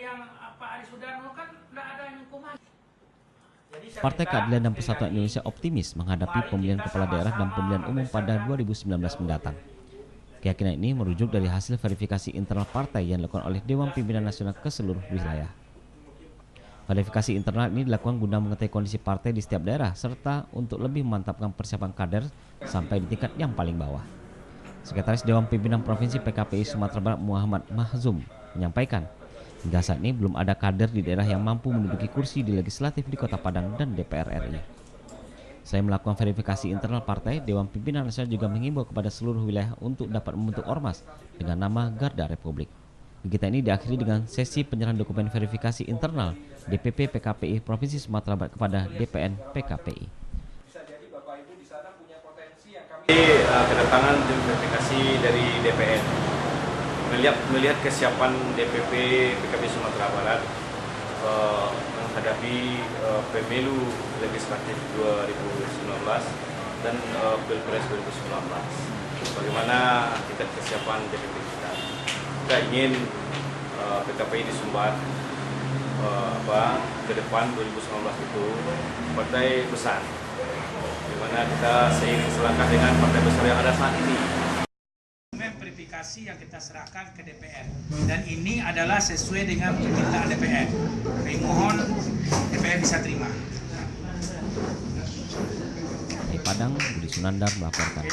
yang Pak Ari Sudarno kan tidak ada yang hukuman. Partai Keadilan dan Persatuan Indonesia optimis menghadapi pemilihan kepala daerah dan pemilihan umum pada 2019 mendatang. Keyakinan ini merujuk dari hasil verifikasi internal partai yang dilakukan oleh Dewan Pimpinan Nasional ke seluruh wilayah. Verifikasi internal ini dilakukan guna mengetahui kondisi partai di setiap daerah serta untuk lebih memantapkan persiapan kader sampai di tingkat yang paling bawah. Sekretaris Dewan Pimpinan Provinsi PKPI Sumatera Barat Muhammad Mahzum menyampaikan, hingga saat ini belum ada kader di daerah yang mampu menduduki kursi di legislatif di Kota Padang dan DPR RI. Saya melakukan verifikasi internal partai, Dewan Pimpinan Nasional juga menghimbau kepada seluruh wilayah untuk dapat membentuk ormas dengan nama Garda Republik. Kegiatan ini diakhiri dengan sesi penyerahan dokumen verifikasi internal DPP PKPI Provinsi Sumatera Barat kepada DPN PKPI. Kedatangan tim verifikasi dari DPN melihat kesiapan DPP PKPI Sumatera Barat menghadapi pemilu legislatif 2019 dan Pilpres 2019. Bagaimana tingkat kesiapan DPP kita? Kita ingin PKPI di Sumbar ke depan 2019 itu partai besar, di mana kita seiring selangkah dengan partai besar yang ada saat ini. Verifikasi yang kita serahkan ke DPR dan ini adalah sesuai dengan permintaan DPR. Kami mohon DPR bisa terima. Di Padang, Budi Sunandar melaporkan.